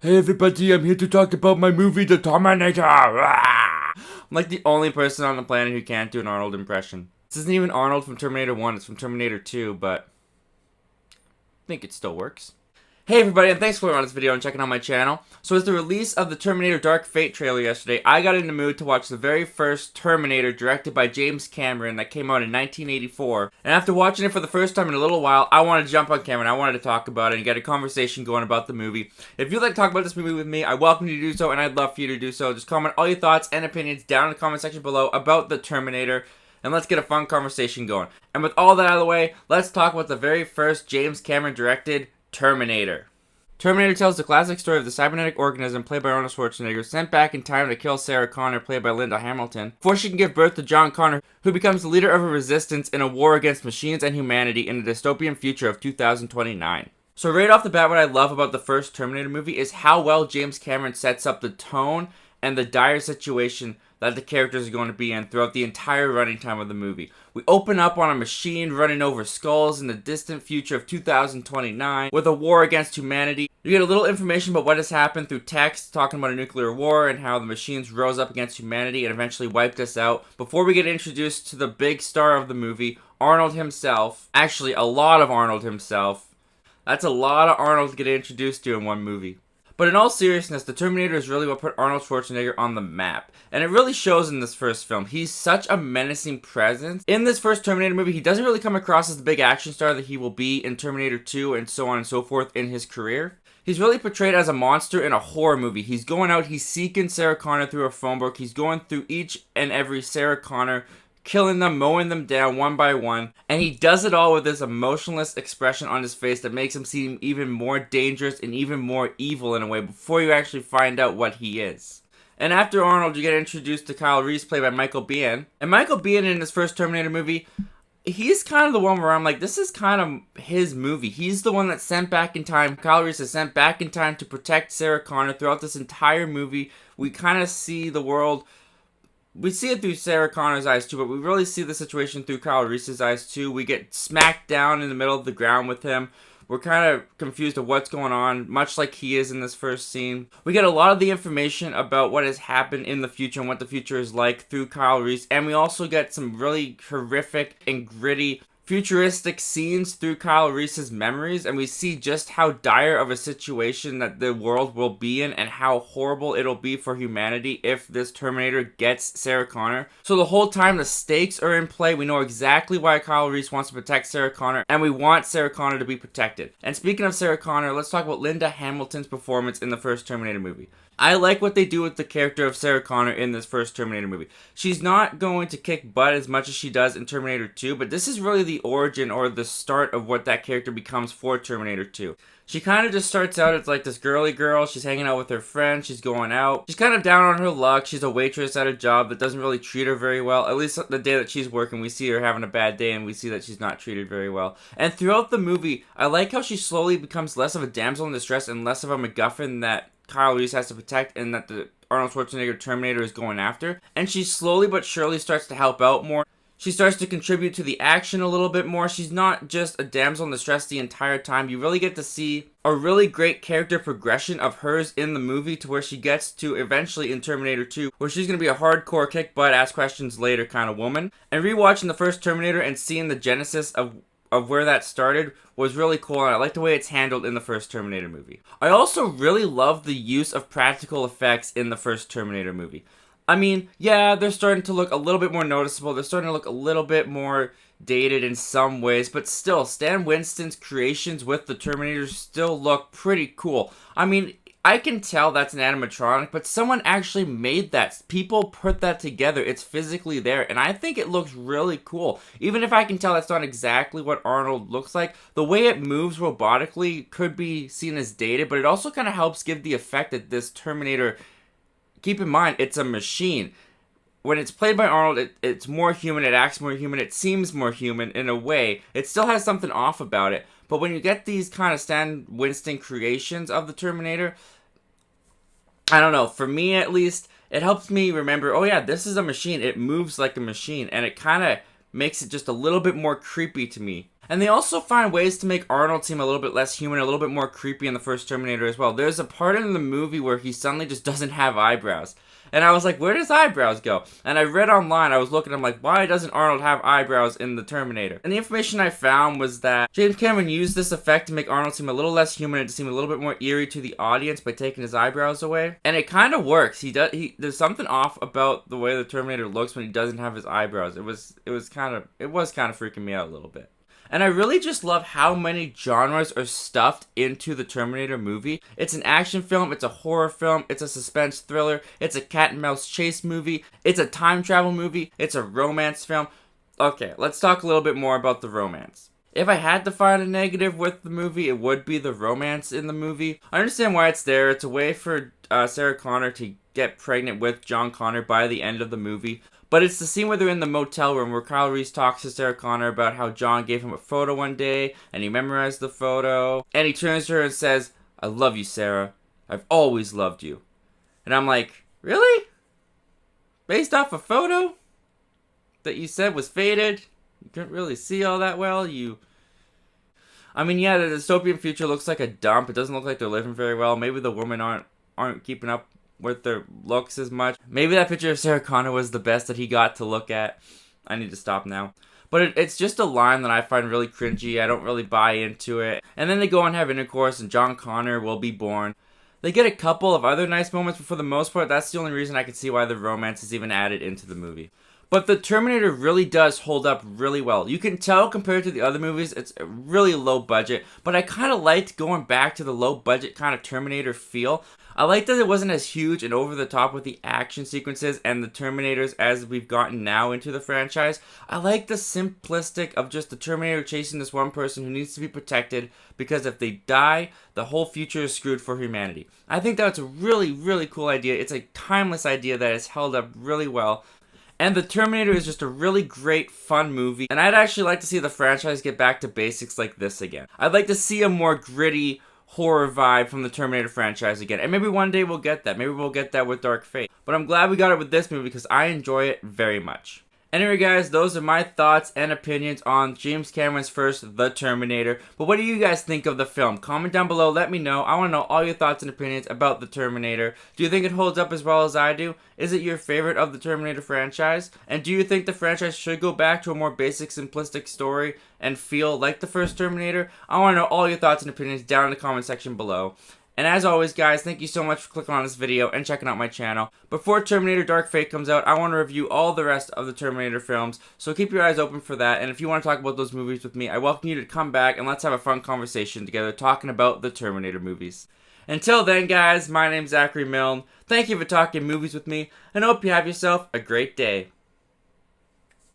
Hey everybody, I'm here to talk about my movie, The Terminator! I'm like the only person on the planet who can't do an Arnold impression. This isn't even Arnold from Terminator 1, it's from Terminator 2, but I think it still works. Hey everybody, and thanks for watching this video and checking out my channel. So with the release of the Terminator Dark Fate trailer yesterday, I got in the mood to watch the very first Terminator directed by James Cameron that came out in 1984. And after watching it for the first time in a little while, I wanted to jump on camera and I wanted to talk about it and get a conversation going about the movie. If you'd like to talk about this movie with me, I welcome you to do so and I'd love for you to do so. Just comment all your thoughts and opinions down in the comment section below about the Terminator. And let's get a fun conversation going. And with all that out of the way, let's talk about the very first James Cameron directed Terminator. Terminator tells the classic story of the cybernetic organism played by Arnold Schwarzenegger sent back in time to kill Sarah Connor played by Linda Hamilton before she can give birth to John Connor, who becomes the leader of a resistance in a war against machines and humanity in the dystopian future of 2029. So right off the bat, what I love about the first Terminator movie is how well James Cameron sets up the tone and the dire situation that the characters are going to be in throughout the entire running time of the movie. We open up on a machine running over skulls in the distant future of 2029 with a war against humanity. You get a little information about what has happened through text, talking about a nuclear war and how the machines rose up against humanity and eventually wiped us out, before we get introduced to the big star of the movie, Arnold himself. Actually, a lot of Arnold himself. That's a lot of Arnold to get introduced to in one movie. But in all seriousness, the Terminator is really what put Arnold Schwarzenegger on the map. And it really shows in this first film. He's such a menacing presence. In this first Terminator movie, he doesn't really come across as the big action star that he will be in Terminator 2 and so on and so forth in his career. He's really portrayed as a monster in a horror movie. He's going out, he's seeking Sarah Connor through a phone book. He's going through each and every Sarah Connor, killing them, mowing them down one by one, and he does it all with this emotionless expression on his face that makes him seem even more dangerous and even more evil in a way before you actually find out what he is. And after Arnold, you get introduced to Kyle Reese, played by Michael Biehn. And Michael Biehn in his first Terminator movie, he's kind of the one where I'm like, this is kind of his movie. He's the one that's sent back in time. Kyle Reese is sent back in time to protect Sarah Connor throughout this entire movie. We kind of see the world. We see it through Sarah Connor's eyes too, but we really see the situation through Kyle Reese's eyes too. We get smacked down in the middle of the ground with him. We're kind of confused of what's going on, much like he is in this first scene. We get a lot of the information about what has happened in the future and what the future is like through Kyle Reese, and we also get some really horrific and gritty futuristic scenes through Kyle Reese's memories, and we see just how dire of a situation that the world will be in and how horrible it'll be for humanity if this Terminator gets Sarah Connor. So the whole time the stakes are in play. We know exactly why Kyle Reese wants to protect Sarah Connor, and we want Sarah Connor to be protected. And speaking of Sarah Connor, let's talk about Linda Hamilton's performance in the first Terminator movie. I like what they do with the character of Sarah Connor in this first Terminator movie. She's not going to kick butt as much as she does in Terminator 2, but this is really the origin or the start of what that character becomes for Terminator 2. She kind of just starts out as like this girly girl. She's hanging out with her friends. She's going out. She's kind of down on her luck. She's a waitress at a job that doesn't really treat her very well. At least the day that she's working, we see her having a bad day and we see that she's not treated very well. And throughout the movie, I like how she slowly becomes less of a damsel in distress and less of a MacGuffin that Kyle Reese has to protect and that the Arnold Schwarzenegger Terminator is going after. And she slowly but surely starts to help out more. She starts to contribute to the action a little bit more. She's not just a damsel in distress the entire time. You really get to see a really great character progression of hers in the movie to where she gets to eventually in Terminator 2, where she's going to be a hardcore kick butt, ask questions later kind of woman. And rewatching the first Terminator and seeing the genesis of where that started was really cool, and I like the way it's handled in the first Terminator movie. I also really love the use of practical effects in the first Terminator movie. I mean, yeah, they're starting to look a little bit more noticeable. They're starting to look a little bit more dated in some ways, but still, Stan Winston's creations with the Terminators still look pretty cool. I mean, I can tell that's an animatronic, but someone actually made that. People put that together. It's physically there, and I think it looks really cool. Even if I can tell that's not exactly what Arnold looks like, the way it moves robotically could be seen as dated, but it also kind of helps give the effect that this Terminator, keep in mind, it's a machine. When it's played by Arnold, it's more human, it acts more human, it seems more human in a way. It still has something off about it. But when you get these kind of Stan Winston creations of the Terminator, I don't know, for me at least, it helps me remember, oh yeah, this is a machine. It moves like a machine, and it kind of makes it just a little bit more creepy to me. And they also find ways to make Arnold seem a little bit less human, a little bit more creepy in the first Terminator as well. There's a part in the movie where he suddenly just doesn't have eyebrows. And I was like, where does eyebrows go? And I read online, I was looking, I'm like, why doesn't Arnold have eyebrows in the Terminator? And the information I found was that James Cameron used this effect to make Arnold seem a little less human and to seem a little bit more eerie to the audience by taking his eyebrows away. And it kind of works. There's something off about the way the Terminator looks when he doesn't have his eyebrows. It was kind of freaking me out a little bit. And I really just love how many genres are stuffed into the Terminator movie. It's an action film, it's a horror film, it's a suspense thriller, it's a cat and mouse chase movie, it's a time travel movie, it's a romance film. Okay, let's talk a little bit more about the romance. If I had to find a negative with the movie, it would be the romance in the movie. I understand why it's there. It's a way for Sarah Connor to get pregnant with John Connor by the end of the movie. But it's the scene where they're in the motel room where Kyle Reese talks to Sarah Connor about how John gave him a photo one day and he memorized the photo. And he turns to her and says, "I love you, Sarah. I've always loved you." And I'm like, really? Based off a photo that you said was faded? You couldn't really see all that well? I mean, yeah, the dystopian future looks like a dump. It doesn't look like they're living very well. Maybe the women aren't keeping up with their looks as much. Maybe that picture of Sarah Connor was the best that he got to look at. I need to stop now. But it's just a line that I find really cringy. I don't really buy into it. And then they go and have intercourse and John Connor will be born. They get a couple of other nice moments, but for the most part, that's the only reason I can see why the romance is even added into the movie. But the Terminator really does hold up really well. You can tell compared to the other movies, it's a really low budget. But I kind of liked going back to the low budget kind of Terminator feel. I like that it wasn't as huge and over the top with the action sequences and the Terminators as we've gotten now into the franchise. I like the simplistic of just the Terminator chasing this one person who needs to be protected because if they die, the whole future is screwed for humanity. I think that's a really, really cool idea. It's a timeless idea that has held up really well. And the Terminator is just a really great, fun movie. And I'd actually like to see the franchise get back to basics like this again. I'd like to see a more gritty horror vibe from the Terminator franchise again. And maybe one day we'll get that. Maybe we'll get that with Dark Fate. But I'm glad we got it with this movie because I enjoy it very much. Anyway guys, those are my thoughts and opinions on James Cameron's first The Terminator. But what do you guys think of the film? Comment down below, let me know. I want to know all your thoughts and opinions about The Terminator. Do you think it holds up as well as I do? Is it your favorite of the Terminator franchise? And do you think the franchise should go back to a more basic, simplistic story and feel like the first Terminator? I want to know all your thoughts and opinions down in the comment section below. And as always guys, thank you so much for clicking on this video and checking out my channel. Before Terminator Dark Fate comes out, I want to review all the rest of the Terminator films, so keep your eyes open for that. And if you want to talk about those movies with me, I welcome you to come back and let's have a fun conversation together talking about the Terminator movies. Until then guys, my name's Zachary Milne. Thank you for talking movies with me, and hope you have yourself a great day.